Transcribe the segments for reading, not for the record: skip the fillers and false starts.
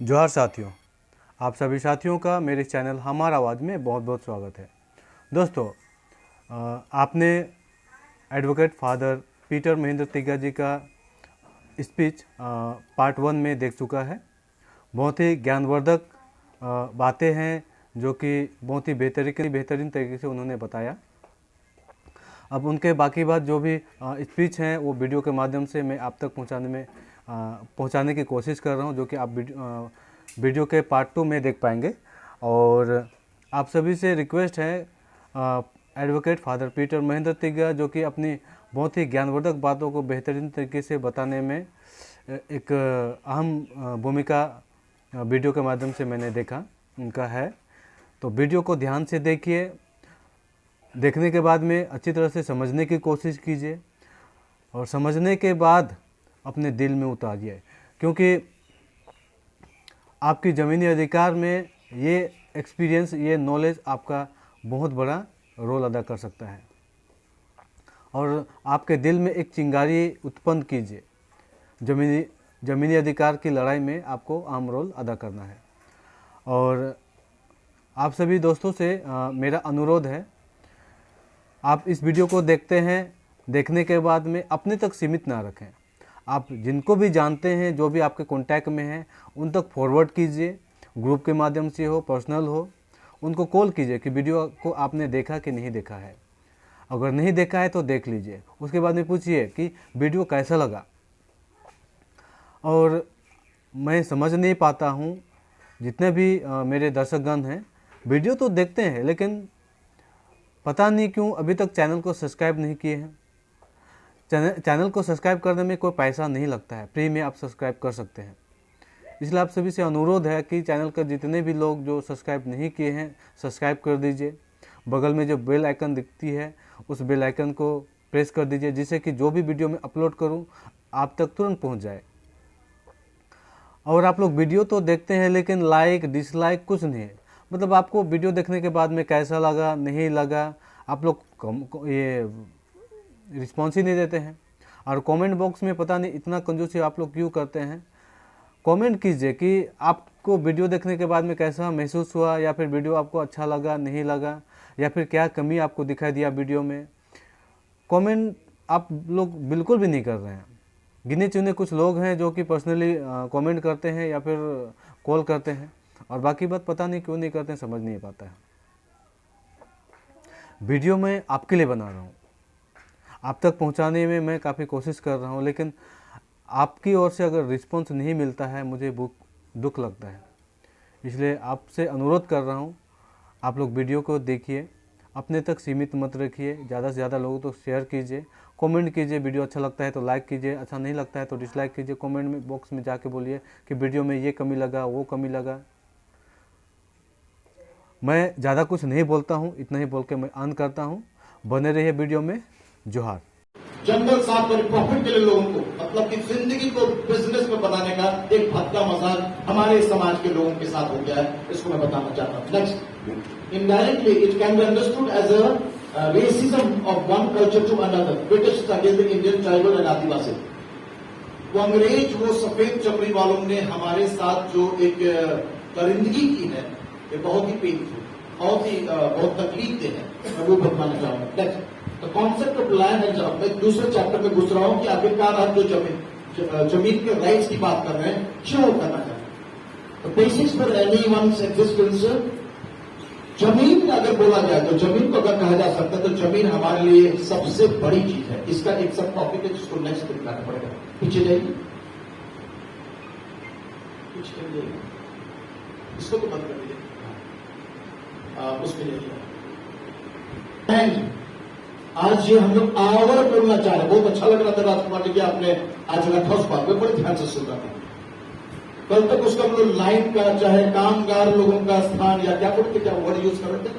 जोहार साथियों, आप सभी साथियों का मेरे चैनल हमारा आवाज़ में बहुत बहुत स्वागत है। दोस्तों, आपने advocate father Peter Mahendra Tigga ji का स्पीच पार्ट 1 में देख चुका है। बहुत ही ज्ञानवर्धक बातें हैं जो कि बहुत ही बेहतरीन तरीके से उन्होंने बताया। अब उनके बाकी बात जो भी स्पीच हैं वो वीडियो के माध्यम से मैं आप तक पहुंचाने की कोशिश कर रहा हूं, जो कि आप वीडियो के पार्ट 2 में देख पाएंगे। और आप सभी से रिक्वेस्ट है, advocate father Peter Mahendra Tigga जो कि अपनी बहुत ही ज्ञानवर्धक बातों को बेहतरीन तरीके से बताने में एक अहम भूमिका वीडियो के माध्यम से मैंने देखा उनका है। तो वीडियो को ध्यान से देखिए, देखने के बाद में अच्छी तरह से समझने की कोशिश कीजिए और समझने के बाद अपने दिल में उतारिए, क्योंकि आपकी ज़मीनी अधिकार में ये एक्सपीरियंस, ये नॉलेज आपका बहुत बड़ा रोल अदा कर सकता है। और आपके दिल में एक चिंगारी उत्पन्न कीजिए। ज़मीनी अधिकार की लड़ाई में आपको अहम रोल अदा करना है। और आप सभी दोस्तों से मेरा अनुरोध है, आप इस वीडियो को देखते हैं, देखने के बाद में अपने तक सीमित ना रखें। आप जिनको भी जानते हैं, जो भी आपके कांटेक्ट में हैं, उन तक फॉरवर्ड कीजिए। ग्रुप के माध्यम से हो, पर्सनल हो, उनको कॉल कीजिए कि वीडियो को आपने देखा कि नहीं देखा है। अगर नहीं देखा है तो देख लीजिए। उसके बाद में पूछिए कि वीडियो कैसा लगा। और मैं समझ नहीं पाता हूँ, जितने भी मेरे दर्शकगण हैं वीडियो तो देखते हैं, लेकिन पता नहीं क्यों अभी तक चैनल को सब्सक्राइब नहीं किए हैं। चैनल को सब्सक्राइब करने में कोई पैसा नहीं लगता है, फ्री में आप सब्सक्राइब कर सकते हैं। इसलिए आप सभी से अनुरोध है कि चैनल के जितने भी लोग जो सब्सक्राइब नहीं किए हैं, सब्सक्राइब कर दीजिए। बगल में जो बेल आइकन दिखती है उस बेल आइकन को प्रेस कर दीजिए, जिससे कि जो भी वीडियो मैं अपलोड करूं आप तक तुरंत पहुंच जाए। और आप लोग वीडियो तो देखते हैं, लेकिन लाइक डिसलाइक कुछ नहीं है। मतलब आपको वीडियो देखने के बाद में कैसा लगा, नहीं लगा, आप लोग ये रिस्पॉन्स ही नहीं देते हैं। और कमेंट बॉक्स में पता नहीं इतना कंजूसी आप लोग क्यों करते हैं। कमेंट कीजिए कि आपको वीडियो देखने के बाद में कैसा महसूस हुआ, या फिर वीडियो आपको अच्छा लगा, नहीं लगा, या फिर क्या कमी आपको दिखाई दिया वीडियो में। कमेंट आप लोग बिल्कुल भी नहीं कर रहे हैं। गिने चुने कुछ लोग हैं जो कि पर्सनली कमेंट करते हैं या फिर कॉल करते हैं, और बाकी बात पता नहीं क्यों नहीं करते हैं, समझ नहीं पाता है। वीडियो मैं आपके लिए बना रहा हूँ, आप तक पहुँचाने में मैं काफ़ी कोशिश कर रहा हूँ, लेकिन आपकी ओर से अगर रिस्पॉन्स नहीं मिलता है मुझे दुख लगता है। इसलिए आपसे अनुरोध कर रहा हूँ, आप लोग वीडियो को देखिए, अपने तक सीमित मत रखिए, ज़्यादा से ज़्यादा लोगों को शेयर कीजिए, कमेंट कीजिए। वीडियो अच्छा लगता है तो लाइक कीजिए, अच्छा नहीं लगता है तो डिसलाइक कीजिए। कमेंट में बॉक्स में जाके बोलिए कि वीडियो में ये कमी लगा, वो कमी लगा। मैं ज़्यादा कुछ नहीं बोलता हूँ, इतना ही बोल के मैं अंत करता हूँ। बने रहिए वीडियो में। जोहार। जंगल साफ कर प्रॉफिट के लिए लोगों को, मतलब कि जिंदगी को बिजनेस में बनाने का एक भद्दा मजाक हमारे समाज के लोगों के साथ हो गया है। इसको मैं बताना चाहता हूँ। Next, indirectly it can be understood as a racism of one culture to another. British against the Indian tribal and adivasi. वो अंग्रेज, वो सफेद चमड़ी वालों ने हमारे साथ जो एक दरिंदगी की है, ये बहुत ही पेनफुल, बहुत तकलीफ दे है। मैं वो बताना चाहूंगा। नेक्स्ट, तो कॉन्सेप्ट ऑफ लैंड एंड जब मैं दूसरे चैप्टर में घुस रहा हूं कि आखिरकार आप जो जमीन के राइट्स की बात कर रहे हैं, क्यों करना चाहते हैं। तो basics for any one existence, जमीन अगर बोला जाए तो जमीन को अगर कहा जा सकता है तो जमीन हमारे लिए सबसे बड़ी चीज है। इसका एक सब टॉपिक है जिसको नेक्स्ट पे दिखाना पड़ेगा। पीछे जाइए, पीछे जाइए, इसको तो बंद कर दीजिए, उसके लिए आज ये हम लोग आवर बोलना चाह रहे हैं। बहुत अच्छा लग रहा था राजकुमार जी कि आपने आज रखा उस बात में, बड़े ध्यान से सुन रहा था। कल तक उसका हम लोग लाइन का, चाहे कामगार लोगों का स्थान, या क्या बोलते, क्या वर्ड यूज कर रहे थे,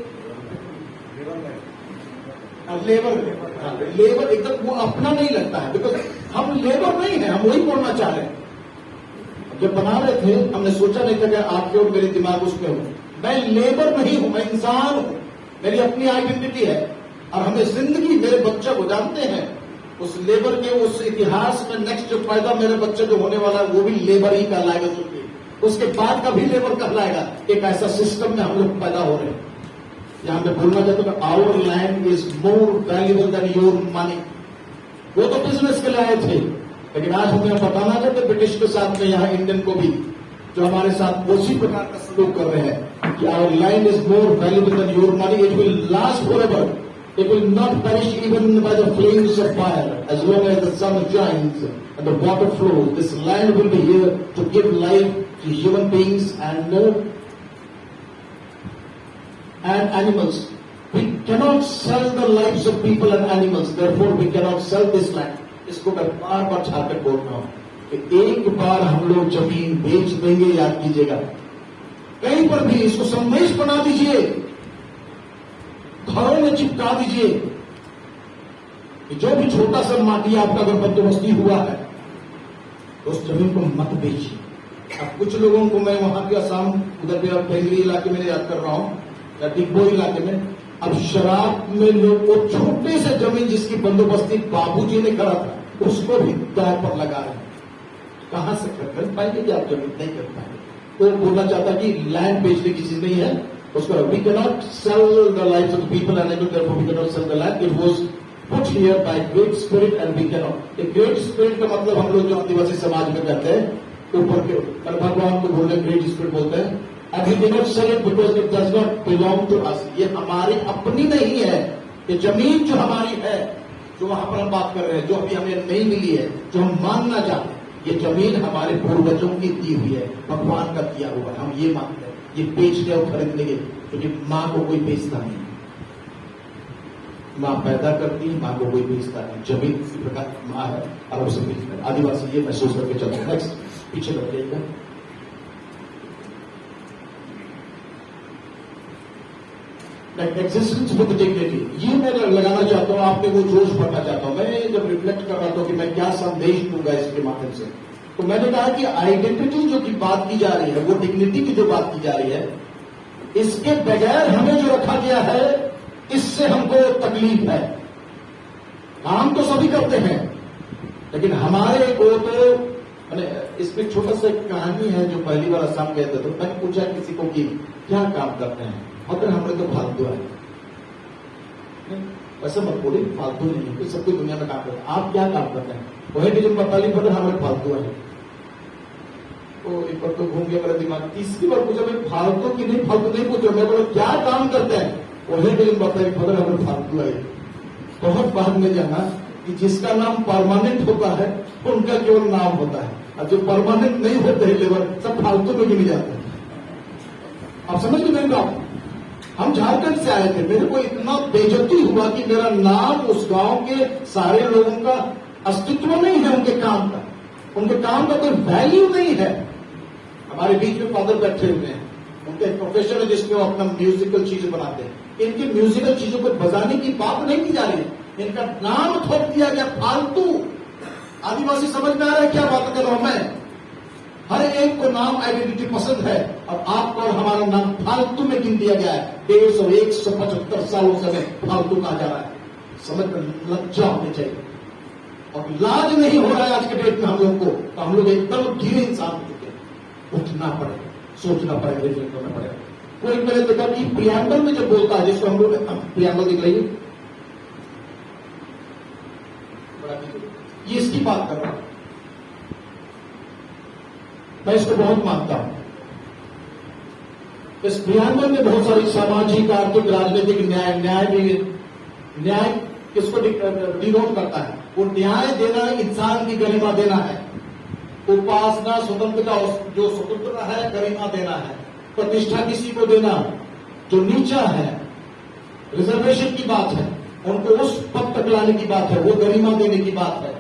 लेबर एकदम वो अपना नहीं लगता है, बिकॉज हम लेबर नहीं है, हम वही बोलना चाह रहे हैं। जब बना रहे थे हमने सोचा नहीं था कि आपके और मेरे दिमाग उसमें हो। मैं लेबर नहीं हूं, मैं इंसान हूं, मेरी अपनी आइडेंटिटी है। और हमें जिंदगी, मेरे बच्चे को जानते हैं, उस लेबर के उस इतिहास में नेक्स्ट जो फायदा मेरे बच्चे जो होने वाला है वो भी लेबर ही कहलाएगा। उसके बाद का भी लेबर कहलाएगा। एक ऐसा सिस्टम में हम लोग पैदा हो रहे हैं। यहां पे बोलना चाहता हूं, our land is more valuable than your money. वो तो बिजनेस के लिए आए थे, लेकिन आज हमें बताना चाहते ब्रिटिश के साथ में यहाँ इंडियन को भी, जो हमारे साथ उसी प्रकार का सलूक कर रहे हैं कि our land is more valuable than your money, it will last forever, it will not perish even by the flames of fire, as long as the sun shines and the water flows. This land will be here to give life to human beings and animals. We cannot sell the lives of people and animals, therefore we cannot sell this land. इसको मैं बार बार छाकर बोल रहा हूं कि एक बार हम लोग जमीन बेच देंगे, याद कीजिएगा। कहीं पर भी इसको संदेश बना दीजिए, घरों में चिपका दीजिए कि जो भी छोटा सा माटी आपका अगर बंदोबस्ती हुआ है तो उस जमीन को मत बेचिए। अब कुछ लोगों को मैं वहां के असम उधर टेंगरी इलाके में याद कर रहा हूं या डिगबोई इलाके में, अब शराब में लोग वो छोटे से जमीन जिसकी बंदोबस्ती बाबूजी ने करा था उसको भी दाव पर लगा रहे हैं। कहां से कर पाएंगे कि आप जमीन नहीं कर पाएंगे। तो बोलना चाहता कि लैंड बेचने की चीज नहीं है उसको। We cannot sell the lives of people and therefore we cannot sell the land. It was put here by great spirit and we cannot. A great spirit का मतलब हम लोग जो आदिवासी समाज में कहते हैं ऊपर के भगवान को बोलते हैं, ग्रेट स्पिरिट बोलते हैं। And we cannot sell it because it does not belong to us. ये हमारी अपनी नहीं है। ये जमीन जो हमारी है, जो वहां पर हम बात कर रहे हैं, जो अभी हमें नहीं मिली है, जो हम मानना चाहते हैं, ये जमीन हमारे पूर्वजों की दी हुई है, भगवान का किया हुआ है। हम ये मानते हैं। ये बेचने और खरीदने के, क्योंकि मां को कोई बेचता नहीं, मां पैदा करती, मां को कोई बेचता नहीं। जमीन किसी प्रकार की मां है और उसे बेचता है। आदिवासी ये महसूस करके चलते हैं। नेक्स्ट पीछे बढ़ जाइएगा। एक्जिस्टेंस विद डिग्निटी, ये मैं लगाना चाहता हूं, आपने वो जोश भरना चाहता हूं। मैं जब रिफ्लेक्ट कर रहा था कि मैं क्या संदेश दूंगा इसके माध्यम से, तो मैंने कहा कि आइडेंटिटी जो की बात की जा रही है, वो डिग्निटी की जो बात की जा रही है, इसके बगैर हमें जो रखा गया है, इससे हमको तकलीफ है। काम तो सभी करते हैं, लेकिन हमारे को तो इसमें छोटा सा कहानी है। जो पहली बार असम गए थे तो मैंने पूछा किसी को कि क्या काम करते हैं, अगर हमने तो फालतू है। वैसे मत बोले, फालतू नहीं है, सब कुछ दुनिया में काम करते हैं। आप क्या काम करते हैं? वही डिजन पता पता हमारे फालतू है। तो एक बार तो घूम गया मेरा दिमाग। तीसरी बार पूछा, मैं फालतू की नहीं, फालतू नहीं पूछा, मैं बोला क्या काम करते हैं? वही डिजन पता हमारे फालतू है। बहुत बाद में जाना कि जिसका नाम परमानेंट होता है उनका केवल नाम होता है, और जो परमानेंट नहीं होते हैं लेबर, सब फालतू में गिने जाते हैं। आप समझ में नहीं बात? हम झारखंड से आए थे, मेरे को इतना बेइज्जती हुआ कि मेरा नाम उस गांव के सारे लोगों का अस्तित्व नहीं है। उनके काम का कोई वैल्यू नहीं है। हमारे बीच में फादर बैठे हुए हैं, उनका एक प्रोफेशन है जिसमें वो अपना म्यूजिकल चीजें बनाते हैं। इनकी म्यूजिकल चीजों को बजाने की बात नहीं की जा रही है, इनका नाम थोप दिया गया फालतू। आदिवासी समझ में आ रहा है क्या बात कर रहा हूं मैं? हर एक को नाम आइडेंटिटी पसंद है, और आपका और हमारा नाम फालतू में गिन दिया गया है। 175 सालों से हमें फालतू कहा जा रहा है। समझ में लज्जा होनी चाहिए, और लाज नहीं हो रहा है आज के डेट में हम लोग को। तो हम लोग एकदम गिरे इंसान हो चुके हैं। उठना पड़ेगा, सोचना पड़ेगा, रिफ्लेक्ट करना पड़ेगा। कोई मैंने देखा कि प्रियम्बल में जब बोलता है, जिसको हम लोग प्रियम्बल दिख रही है, ये इसकी बात कर रहा हूं। मैं इसको बहुत मानता हूं। इस प्रियम्बल में बहुत सारी सामाजिक, आर्थिक, राजनीतिक न्याय किसको डिनोट करता है? वो न्याय देना, इंसान की गरिमा देना है। उपासना, स्वतंत्रता, जो स्वतंत्रता है, गरिमा देना है। प्रतिष्ठा किसी को देना जो नीचा है, रिजर्वेशन की बात है, उनको उस पद तक लाने की बात है, वो गरिमा देने की बात है।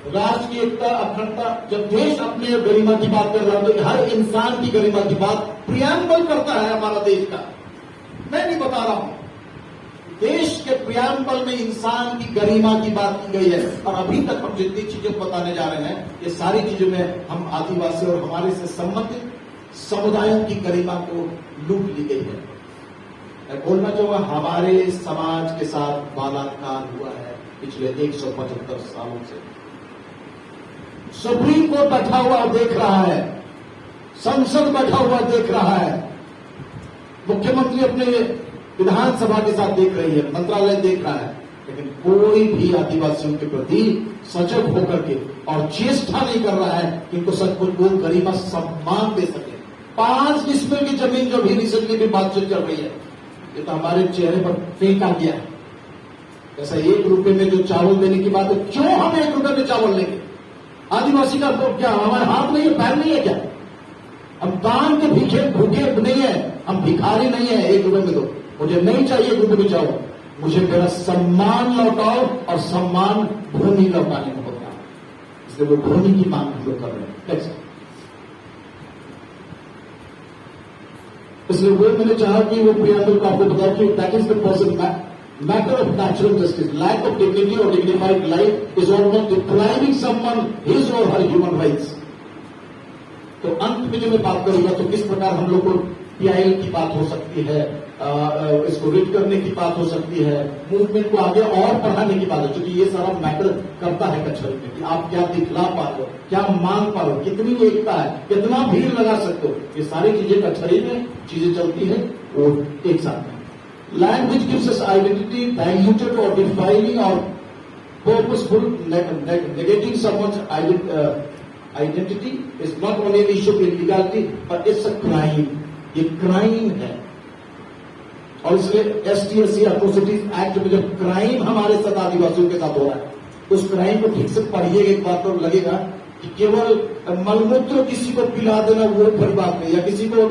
राष्ट्र की एकता, अखंडता, जब देश अपने गरिमा की बात कर रहा है तो हर इंसान की गरिमा की बात प्रियम्बल करता है हमारा देश का। मैं नहीं बता रहा हूं, देश के प्रियम्बल में इंसान की गरिमा की बात की गई है। और अभी तक हम जितनी चीजें बताने जा रहे हैं, ये सारी चीजों में हम आदिवासी और हमारे से संबंधित समुदायों की गरिमा को लूट ली गई है। मैं बोलना चाहूंगा, हमारे समाज के साथ बलात्कार हुआ है पिछले 175 सालों से। सुप्रीम कोर्ट बैठा हुआ देख रहा है, संसद बैठा हुआ देख रहा है, मुख्यमंत्री अपने विधानसभा के साथ देख रही है, मंत्रालय देख रहा है, लेकिन कोई भी आदिवासियों के प्रति सजग होकर के और चेष्टा नहीं कर रहा है कि इनको सचमुच वो गरीबा सम्मान दे सके। 5 डिसमिल की जमीन जो भी रिसेंटली भी बातचीत चल रही है, ये तो हमारे चेहरे पर फेंका गया है। ऐसा 1 रुपए में जो चावल देने की बात है, क्यों हम 1 रुपए में चावल लेंगे? आदिवासी का तो क्या हमारे हाथ नहीं है, पैर नहीं है क्या? हम दान के भूखे नहीं है, हम भिखारी नहीं है। 1 रुपए में दो, मुझे नहीं चाहिए 1 रुपए में चावल, मुझे मेरा सम्मान लौटाओ और सम्मान भूमि लौटाने को होता है, इसलिए वो भूमि की मांग हम लोग कर रहे हैं। नेक्स्ट, इसलिए वो मैंने चाहा कि वो प्रियंबल को आपको बताओ कि that is the person matter of natural justice, lack of dignity or dignified life is almost depriving someone his or her human rights. तो अंत में जो मैं बात करूंगा तो किस प्रकार हम लोग को पीआईएल की बात हो सकती है, इसको रीड करने की बात हो सकती है, मूवमेंट को आगे और बढ़ाने की बात है, क्योंकि ये सारा मैटर करता है कचहरी में कि आप क्या दिखला पा रहे हो, क्या मांग पा रहे हो, कितनी एकता है, कितना भीड़ लगा सकते हो, ये सारी चीजें कचहरी में चीजें चलती है वो एक साथ में। Land which gives us identity, diluted or defiling or purposeful negating someone's identity is not only an issue of illegality, but it's a crime. ये क्राइम है, और इसलिए ST/SC एट्रोसिटीज एक्ट में जब क्राइम हमारे साथ आदिवासियों के साथ हो रहा है, उस क्राइम को ठीक से पढ़िएगा, एक बात तो लगेगा कि केवल मलमूत्र किसी को पिला देना वो बड़ी बात नहीं, या किसी को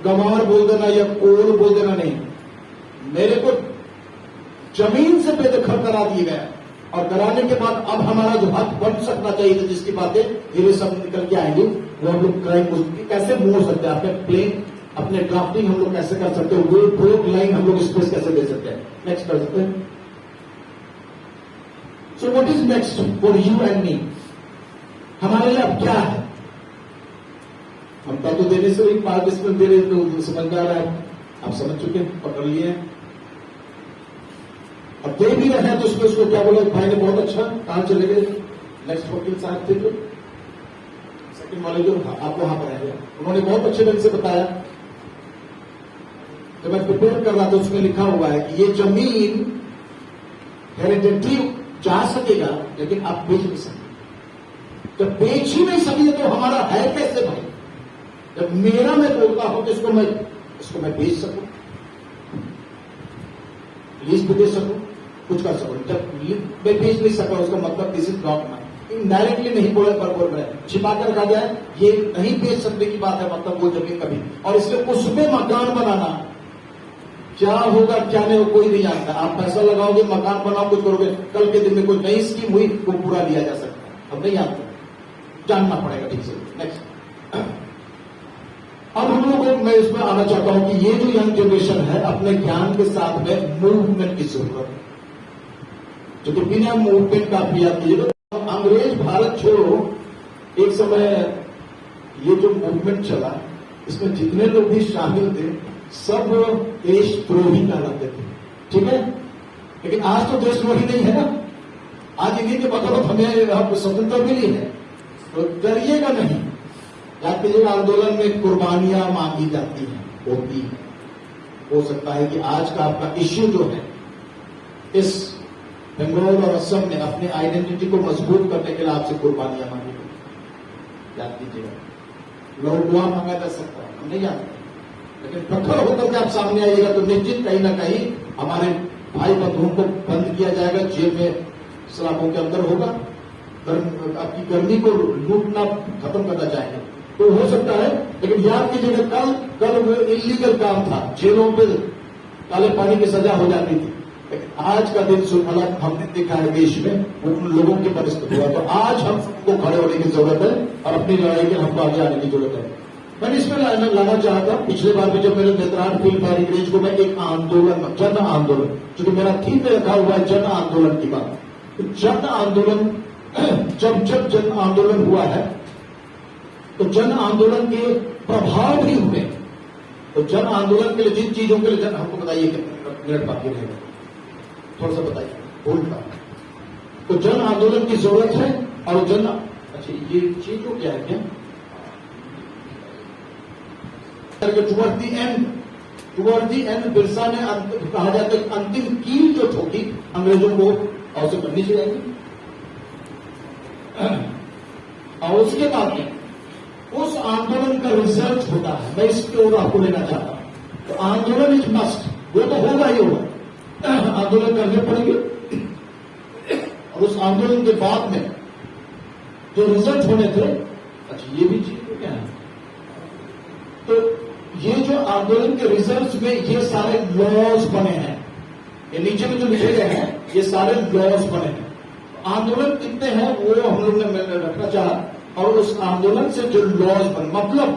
गंवार बोल देना या कोल बोल देना नहीं। मेरे को जमीन से बेदखल करा दिए गए, और कराने के बाद अब हमारा जो हक बन सकना चाहिए था, जिसकी बातें धीरे सब निकल के आएंगी, वो हम लोग क्राइम को कैसे मोड़ सकते हैं, अपने प्लेन अपने ड्राफ्टिंग हम लोग कैसे कर सकते हैं, वो ब्रोक लाइन हम लोग स्पेस कैसे दे सकते हैं, नेक्स्ट कर सकते हैं। So what is next for you and me? हमारे लिए अब क्या है? हम तो देने से 5 डिसमिल दे रहे तो समझ में आ रहा है, आप समझ चुके हैं, पकड़ लिए हैं, अब दे भी रहे हैं तो उसमें उसको क्या बोला भाई ने, बहुत अच्छा, कहां चले गए? नेक्स्ट वकील साहब थे जो सेकंड वाले जो आप वहां पर आए, उन्होंने बहुत अच्छे ढंग से बताया। जब मैं प्रिपेयर कर रहा था उसमें लिखा हुआ है कि ये जमीन हेरिडेटरी जा सकेगा, लेकिन आप बेच नहीं सकते। जब बेच ही नहीं सके तो हमारा है कैसे भाई? जब मेरा मैं बोलता हूं कि इसको मैं बेच सकूं, लीज भी दे सकूं, कुछ कर सकूं, जब मैं बेच नहीं सका उसका मतलब this is not mine. Indirectly नहीं बोला, पर मैं छिपा कर रखा जाए, ये नहीं बेच सकने की बात है, मतलब वो जमीन कभी, और इसलिए उसमें मकान बनाना, क्या होगा क्या नहीं हो कोई नहीं जानता। आप पैसा लगाओगे, मकान बनाओ, कुछ करोगे, कल के दिन में कोई नई स्कीम हुई वो पूरा लिया जा सकता है, अब नहीं जानते, जानना पड़ेगा ठीक से। नेक्स्ट, अब हम लोगों को मैं इसमें आना चाहता हूं कि ये जो यंग जनरेशन है, अपने ज्ञान के साथ में मूवमेंट की जरूरत है, जो कि बिना मूवमेंट का आप याद कीजिए। तो अंग्रेज भारत छोड़ो एक समय ये जो मूवमेंट चला, इसमें जितने लोग भी शामिल थे सब देशद्रोही कहलाते थे, ठीक है, लेकिन आज तो देशद्रोही नहीं है ना, आज इन्हीं के बदौलत हमें स्वतंत्रता मिली है, तो डरिएगा नहीं। याद कीजिएगा, आंदोलन में कुर्बानियां मांगी जाती हैं, होती है, हो सकता है कि आज का आपका इश्यू जो है, इस बंगाल और असम ने अपनी आइडेंटिटी को मजबूत करने के लिए आपसे कुर्बानियां मांगी, याद कीजिएगा। लोग दुआ मांगा जा सकता है, हम नहीं जानते, लेकिन प्रखर होकर के आप सामने आइएगा तो निश्चित कहीं ना कहीं हमारे भाई बंधुओं को बंद किया जाएगा, जेल में सलाखों के अंदर होगा, आपकी गर्मी को लूटना खत्म करना चाहेंगे, तो हो सकता है। लेकिन याद कीजिएगा, कल वो इलीगल काम था, जेलों पे काले पानी की सजा हो जाती थी, लेकिन आज का दिन सुनहला हमने देखा है देश में, वो उन लोगों के परिस्थिति हुआ, तो आज हमको खड़े होने की जरूरत है और अपनी लड़ाई के हमको आगे आने की जरूरत है। मैंने इसमें लाना चाहा था, पिछले बार भी जब मेरे नेत्राट फील्ड फायरिंग को मैं एक आंदोलन, जन आंदोलन, क्योंकि मेरा थीम में रखा हुआ है जन आंदोलन की बात, तो जन आंदोलन, जब जन आंदोलन हुआ है तो जन आंदोलन के प्रभाव भी हुए, तो जन आंदोलन के लिए जिन चीजों के लिए हमको बताइए कितने मिनट बाकी रहेगा, थोड़ा सा बताइए, बोल पा। तो जन आंदोलन की जरूरत है, और अच्छा ये चीज तो क्या है क्या टुवर्ड दी एंड बिरसा ने कहा जाता है अंतिम कील जो ठोकी अंग्रेजों को और उसे करनी चाहिए। और उसके बाद में उस आंदोलन का रिजल्ट होता है, मैं इसकी ओर आपको लेना चाहता हूं। तो आंदोलन इज मस्ट, वो तो होगा ही होगा, आंदोलन करने पड़ेंगे। और उस आंदोलन के बाद में जो रिजल्ट होने थे, अच्छा ये भी चीज क्या है, तो ये जो आंदोलन के रिजल्ट में ये सारे लॉज बने हैं, ये नीचे में जो लिखे गए हैं ये सारे लॉज बने हैं। आंदोलन कितने हैं वो हम लोग ने रखना चाहा, और उस आंदोलन से जो लॉज बने, मतलब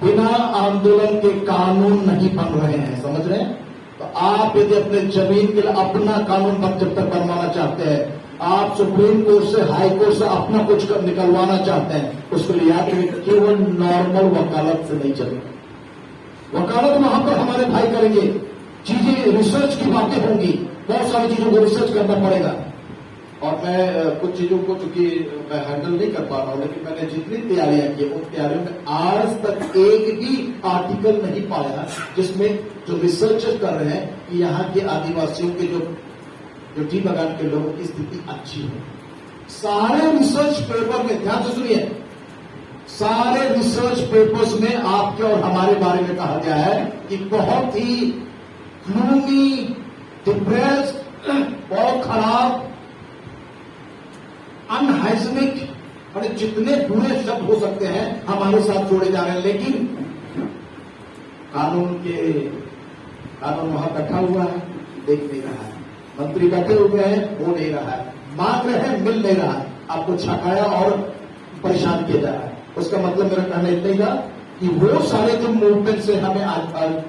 बिना आंदोलन के कानून नहीं बन रहे हैं, समझ रहे हैं। तो आप यदि अपने जमीन के लिए अपना कानून जब तक बनवाना चाहते हैं, आप सुप्रीम कोर्ट से हाई कोर्ट से अपना कुछ निकलवाना चाहते हैं, उसके लिए याद रखिए केवल नॉर्मल वकालत से नहीं चलेगा। वकालत वहां पर हमारे भाई करेंगे, चीजें रिसर्च की बातें होंगी, बहुत सारी चीजों को रिसर्च करना पड़ेगा। और मैं कुछ चीजों को चूंकि मैं हैंडल नहीं कर पा रहा हूं, लेकिन मैंने जितनी तैयारियां की उन तैयारियों में आज तक एक भी आर्टिकल नहीं पाया जिसमें जो रिसर्चर कर रहे हैं कि यहाँ के आदिवासियों के जो टी बागान के लोगों की स्थिति अच्छी है। सारे रिसर्च पेपर में, ध्यान से सुनिए, सारे रिसर्च पेपर्स में आपके और हमारे बारे में कहा गया है कि बहुत ही ग्लूमी, डिप्रेस्ड, बहुत खराब, अनहाइजीनिक, और जितने बुरे शब्द हो सकते हैं हमारे साथ जोड़े जा रहे हैं। लेकिन कानून वहां बैठा हुआ है, देख नहीं रहा है, मंत्री बैठे हुए हैं, हो नहीं रहा है, मांग रहे हैं, मिल नहीं रहा है, आपको छकाया और परेशान किया जा रहा है। उसका मतलब मेरा कहना इतना ही था कि वो सारे जो मूवमेंट से हमें आज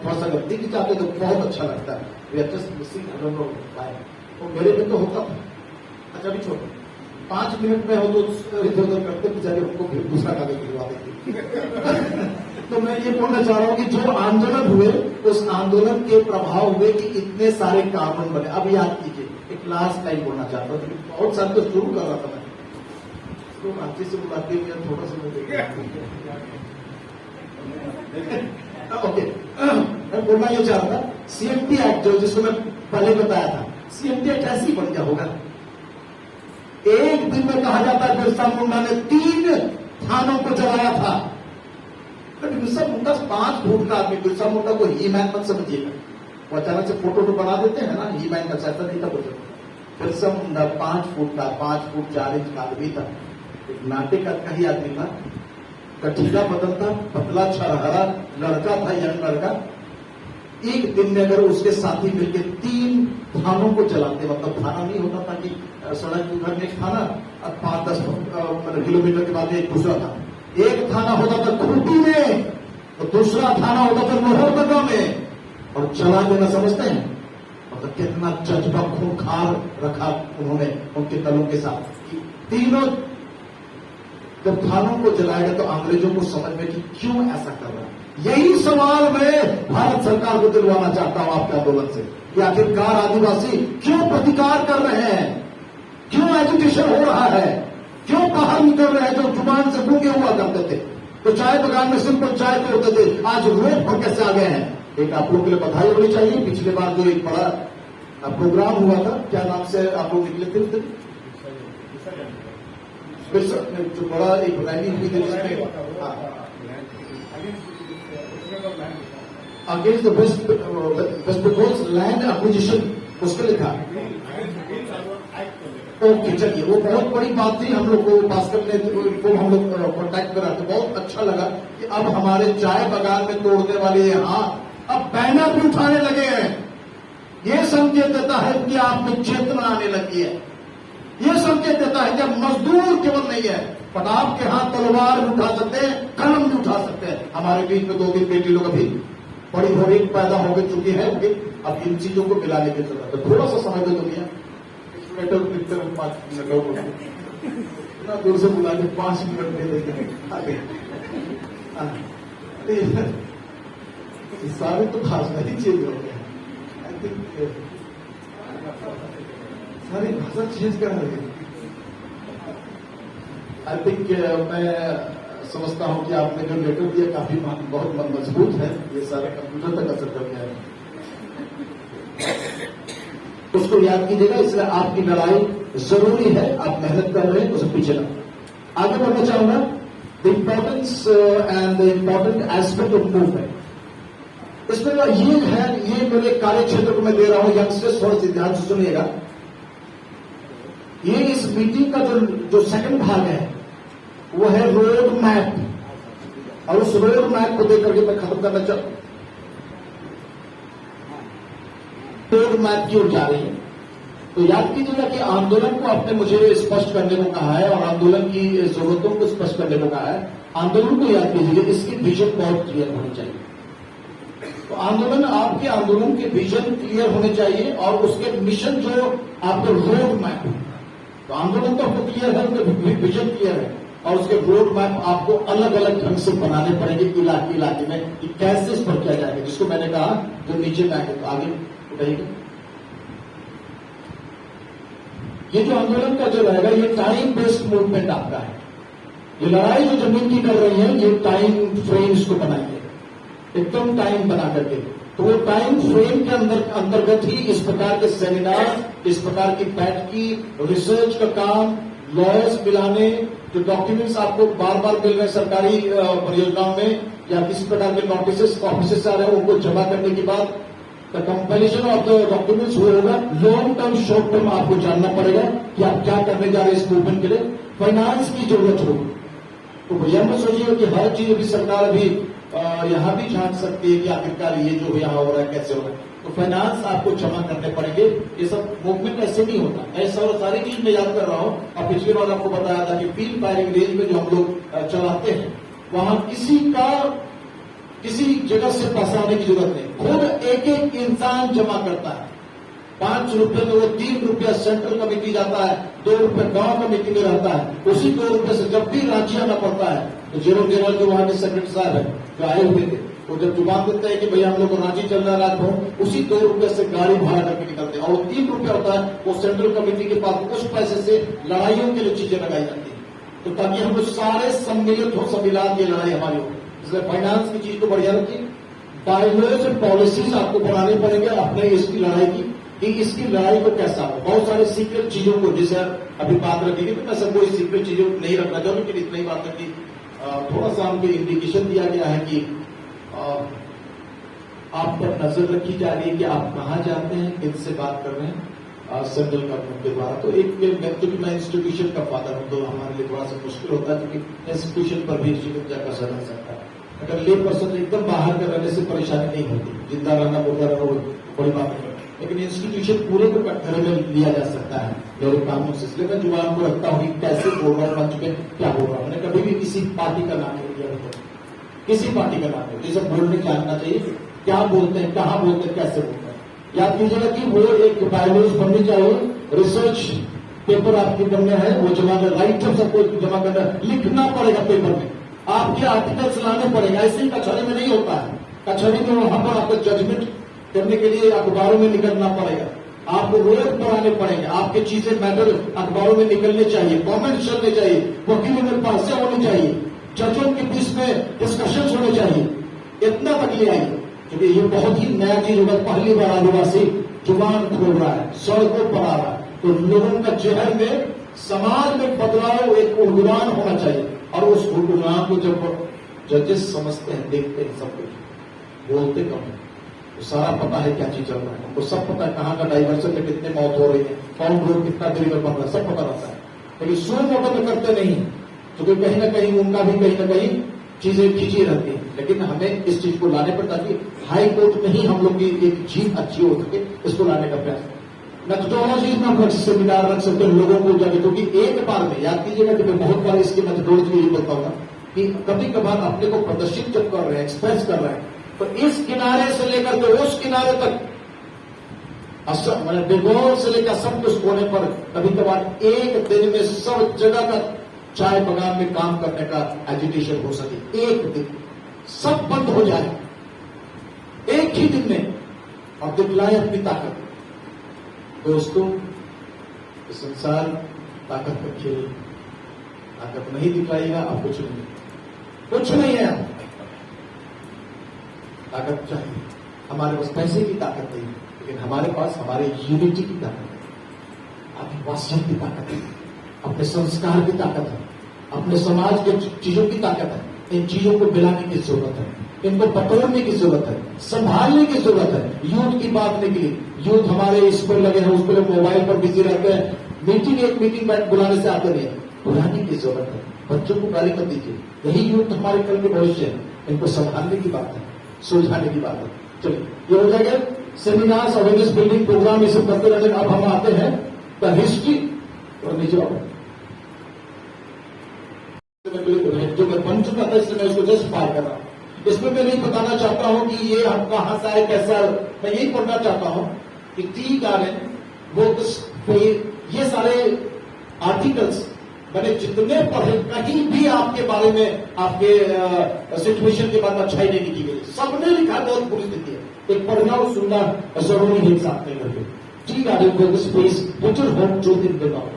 थोड़ा सा गलती की जाते तो बहुत अच्छा लगता है। तो मेरे में तो होता था, अच्छा भी छोड़ो, 5 मिनट में हो तो इधर उधर करते बेचारे उनको फिर दूसरा कागज दिलवा देते। तो मैं ये बोलना चाह रहा हूं कि जो आंदोलन हुए, उस आंदोलन के प्रभाव हुए कि इतने सारे कानून बने। अब याद कीजिए, एक लास्ट टाइम बोलना चाहता हूं, बहुत सारे तो शुरू कर रहा था मैं, तो अच्छे से बुलाते हुए थोड़ा सा ओके, मैं बोलना ये चाह रहा था, सीएमटी एक्ट जो जिसको मैं पहले बताया था, सीएमटी एक्ट ऐसे ही बन गया होगा। एक दिन में कहा जाता है बिरसा मुंडा ने 3 थानों को जलाया था। बिरसा मुंडा 5 फुट का आदमी, बिरसा मुंडा को ही मैन मत समझिएगा, वो अचानक से फोटो तो बना देते हैं ना, ही मैन का ऐसा नहीं था कुछ। बिरसा मुंडा 5 फुट का, 5 फुट 4 इंच का आदमी था, एक नाट्य का ही आदमी था, कठीला बदन था, पतला छरहरा लड़का था, यंग लड़का। एक दिन में अगर उसके साथी मिलकर 3 थानों को जलाते, मतलब थाना नहीं होता था कि सड़क के घर में एक थाना और 5-10 किलोमीटर के बाद एक दूसरा था, एक थाना होता था खूंटी में और दूसरा थाना होता था लोहरदगा में, और जला देना समझते हैं मतलब कितना जज्बा खूंखार रखा उन्होंने उनके दलों के साथ। तीनों जब थानों को जलाएगा तो अंग्रेजों को समझ में कि क्यों ऐसा कर रहा है। यही सवाल मैं भारत सरकार को दिलवाना चाहता हूं आपके आंदोलन से कि आखिरकार आदिवासी क्यों प्रतिकार कर रहे हैं, क्यों एजुकेशन हो रहा है, क्यों बाहर निकल रहे हैं। जो जुबान से गूंगे हुआ करते थे, तो चाय बगान में सिंपल चाय तोड़ते थे, आज रोड पर कैसे आ गए हैं। एक आप लोगों के लिए बधाई होनी चाहिए, पिछले बार जो एक बड़ा प्रोग्राम हुआ था, क्या नाम से आप लोग निकले थे उस दिन, जो बड़ा एक रैली हुई थी against the West Bengal land acquisition, उसके लिखा। ओके चलिए, वो बहुत बड़ी बात थी, हम लोग को भास्कर ने को हम लोग कॉन्टैक्ट करा, तो बहुत अच्छा लगा कि अब हमारे चाय बागान में तोड़ने वाले यहाँ अब बैनर भी उठाने लगे हैं। ये संकेत देता है कि आप में चेतना आने लगी है, ये संकेत देता है कि अब मजदूर केवल नहीं है, पर आपके हाथ तलवार भी उठा सकते हैं, कलम भी उठा सकते हैं। हमारे बीच में 2-3 बेटी लोग अभी बड़ी हो रही पैदा हो गई चुकी है, अब इन चीजों को मिलाने की जरूरत है। थोड़ा सा समय दे दो भैया, 5 मिनट इतना दूर से बुला के 5 मिनट दे देंगे आगे। सारे तो भाषा ही चेंज हो गया, आई थिंक सारी भाषा चेंज कर रही है। आई थिंक मैं समझता हूं कि आपने जो लेटर दिया काफी बहुत मजबूत है, ये सारे कंप्यूटर तक असर कर गया है, उसको याद कीजिएगा। इसलिए आपकी लड़ाई जरूरी है, आप मेहनत कर रहे हैं, उसे पीछे ना। आगे बढ़ना चाहूंगा, the importance and the important aspect of movement. इसमें ये है, ये मेरे कार्य क्षेत्र को मैं दे रहा हूं, यंगस्टर्स थोड़ा सा ध्यान से सुनिएगा। ये इस मीटिंग का जो सेकंड भाग है वो है रोड मैप, और उस रोड मैप को देख करके मैं खत्म करना चाहूं। रोड मैप की ओर जा रही है, तो याद कीजिएगा कि आंदोलन को आपने मुझे स्पष्ट करने को कहा है और आंदोलन की जरूरतों को स्पष्ट करने को कहा है। आंदोलन को याद कीजिएगा, इसकी विजन बहुत क्लियर होनी चाहिए। तो आंदोलन, आपके आंदोलन के विजन क्लियर होने चाहिए और उसके मिशन जो आपके रोड मैप, तो आंदोलन तो आपको क्लियर है, उनके विजन क्लियर है और उसके रोड मैप आपको अलग अलग ढंग से बनाने पड़ेंगे इलाके इलाके में कि कैसे इस पर किया जाएगा, जिसको मैंने कहा जो नीचे में आएंगे। तो आगे उठाइएगा, ये जो आंदोलन का जो रहेगा ये टाइम बेस्ड मूवमेंट आपका है। ये लड़ाई जो जमीन की कर रही है, ये टाइम फ्रेम इसको बनाइए, एकदम टाइम बना करके। तो वो टाइम फ्रेम के अंतर्गत ही इस प्रकार के सेमिनार, इस प्रकार की बैठ की रिसर्च का काम, लॉयर्स मिलाने, जो डॉक्यूमेंट्स आपको बार बार मिल रहे हैं सरकारी परियोजनाओं में या किसी प्रकार के नोटिस ऑफिस से आ रहे हैं, उनको जमा करने के बाद the comparison of the documents हुआ होगा। लॉन्ग टर्म, शॉर्ट टर्म आपको जानना पड़ेगा कि आप क्या करने जा रहे हैं इस मूवमेंट के लिए। फाइनेंस की जरूरत होगी, तो भैया मत सोचिए कि हर चीज अभी सरकार अभी यहां भी झांक सकती है कि आखिरकार ये जो यहां हो रहा है कैसे हो रहा है। तो फाइनेंस आपको जमा करने पड़ेंगे। ये सब मूवमेंट ऐसे नहीं होता, ऐसा और सारी चीज मैं याद कर रहा हूं। और पिछली बार आपको बताया था कि फील्ड फायरिंग रेंज में जो हम लोग चलाते हैं, वहां किसी जगह से पैसा आने की जरूरत नहीं, खुद एक एक इंसान जमा करता है। 5 रुपए में वो 3 रुपया सेंट्रल कमेटी जाता है, 2 रुपये गांव कमेटी में रहता है। उसी 2 रुपये से जब भी रांची आना पड़ता है तो जेरो जेनरल जो वहां के सेक्रेटरी साहब है जो आए हुए थे, वो जब जुबान देते हैं कि भैया हम लोग को रांची चल रहा है रात भर, उसी 2 रुपये से गाड़ी भाड़ा करके निकलते हैं। और वो 3 रुपया होता है, वो सेंट्रल कमेटी के पास उस पैसे से लड़ाइयों के लिए चीजें लगाई जाती है। तो ताकि हम लोग सारे सम्मिलित हो, सम्मिलान की लड़ाई हमारी हो। इसलिए फाइनेंस की चीज को बढ़िया रखिए। बायलॉज एंड पॉलिसीज आपको बनाने पड़ेंगे अपने इसकी लड़ाई की, कि इसकी लड़ाई को कैसा हो। बहुत सारे सीक्रेट चीजों को, जैसे अभी बात रखेंगे, तो मैं सबको इस सीक्रेट चीजों को नहीं रखना चाहूँ, लेकिन इतनी बात है कि थोड़ा सा हमको इंडिकेशन दिया गया है कि आप पर नजर रखी जा रही है कि आप कहाँ जाते हैं, किनसे बात कर रहे हैं सेंट्रल गवर्नमेंट के द्वारा। तो एक व्यक्ति, मैं इंस्टीट्यूशन का फादर हूं, तो हमारे लिए थोड़ा सा मुश्किल होता है, क्योंकि इंस्टीट्यूशन पर भी शिकंजा कसा जा सकता है। अगर ले पर्सन एकदम बाहर के रहने से परेशानी नहीं होती, जिंदा रहना बोलता रहना वो बड़ी बात है, लेकिन इंस्टीट्यूशन पूरे को कटघरे में लिया जा सकता है मेरे कानून से। इसलिए मैं जुबान को रखता हूँ कि कैसे बोल रहा हूँ, मंच पे क्या बोल रहा हूँ। मैंने कभी भी किसी पार्टी का नाम नहीं लिया होता, किसी पार्टी का नाम नहीं। ये सब बोलने की आना चाहिए, क्या बोलते हैं, कहाँ बोलते हैं, कैसे बोलते हैं। याद कीजिएगा कि वो एक बायोलॉजी बननी चाहिए, रिसर्च पेपर आपके बनने हैं, वो जमा कर, राइट सब सबको जमा करना, लिखना पड़ेगा पेपर में, आपके आर्टिकल्स लाने पड़ेंगे। ऐसे ही कचहरी में नहीं होता है, कचहरी में वहां पर आपको जजमेंट करने के लिए अखबारों में निकलना पड़ेगा, आपको रोज पढ़ाने पड़ेंगे, आपके चीजें मैटर अखबारों में निकलने चाहिए, कमेंट चलने चाहिए, वकीलों में पासे होनी चाहिए, जजों के बीच में डिस्कशन होने चाहिए। इतना तक ले आइए, क्योंकि ये बहुत ही नया चीज होगा। पहली बार आदिवासी जुबान खोल रहा है, सड़कों पर आ रहा है, तो लोगों का चेहरे में, समाज में बदलाव, एक उड़ान होना चाहिए। और उस उड़ान को जब जजेस समझते हैं, देखते हैं, सब कुछ बोलते कम है, तो सारा पता है क्या चीज चल रहा है, उनको सब पता है कहाँ का डाइवर्सन में कितने मौत हो रही है, कौन रोड कितना देरी में बन रहा है, सब पता रहता है। लेकिन सो मोटो में करते नहीं, क्योंकि कहीं ना कहीं उनका भी कहीं ना कहीं चीजें खींची रहती है। लेकिन हमें इस चीज को लाने पर, ताकि हाई कोर्ट में ही हम लोग की एक जीत अच्छी हो सके, इसको लाने का प्रयास। मेथोडोलॉजी में हम सेमिनार रख सकते हैं लोगों को जाके, क्योंकि एक बार में याद कीजिएगा कि मैं बहुत बार इसकी मेथोडोलॉजी यही बोलता हूँ कि कभी कभार अपने को प्रदर्शित जब कर रहे हैं, एक्सप्रेस कर रहे हैं, तो इस किनारे से लेकर के उस किनारे तक, बेंगोल से लेकर सब कुछ कोने पर, कभी कभार एक दिन में सब जगह का चाय बगान में काम करने का एजिटेशन हो सके। एक दिन सब बंद हो जाए, एक ही दिन में, और दिखलाए अपनी ताकत। दोस्तों, संसार ताकत का खेल, ताकत नहीं दिखाइएगा, आप कुछ नहीं है। ताकत चाहिए, हमारे पास पैसे की ताकत नहीं है, लेकिन हमारे पास हमारे यूनिटी की ताकत है, आदिवासियों की ताकत है, अपने संस्कार की ताकत है, अपने समाज के चीजों की ताकत है। इन चीजों को मिलाने की जरूरत है, इनको बटोरने की जरूरत है, संभालने की जरूरत है। यूथ की बात निकली, यूथ हमारे इस पर लगे हैं, उस पर मोबाइल पर बिजी रहते हैं, एक मीटिंग बुलाने से आते नहीं है। बुलाने की जरूरत है, बच्चों को गाली मत दीजिए, यही यूथ हमारे कल के भविष्य है। इनको संभालने की बात है, सुलझाने की बात है। चलिए ये हो जाएगा सेमिनार्स, अवेयरनेस बिल्डिंग प्रोग्राम, ये सब करते रहते। अब हम आते हैं द हिस्ट्री और नीचे जो मैं बन चुका था, इसलिए मैं उसको जस्ट पार कर रहा हूं। इसमें मैं नहीं बताना चाहता हूं कि ये हम कहां से आए, कैसा, मैं यही पढ़ना चाहता हूं कि टी गार्डन वो ये सारे आर्टिकल्स मैंने जितने पढ़े, कहीं भी आपके बारे में, आपके सिचुएशन के बारे में अच्छाई नहीं लिखी गई, सबने लिखा बहुत बुरी स्थिति है। एक पढ़ना और सुनना जरूरी है साथ में करके। टी गार्डन को स्पेस विचर home truth in Bengal,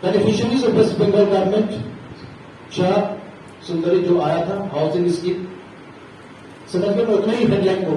beneficiaries of West Bengal government, शाह सुंदरी जो आया था, हाउसिंग स्कीम, समझ में उतना ही हेडलाइन होगा।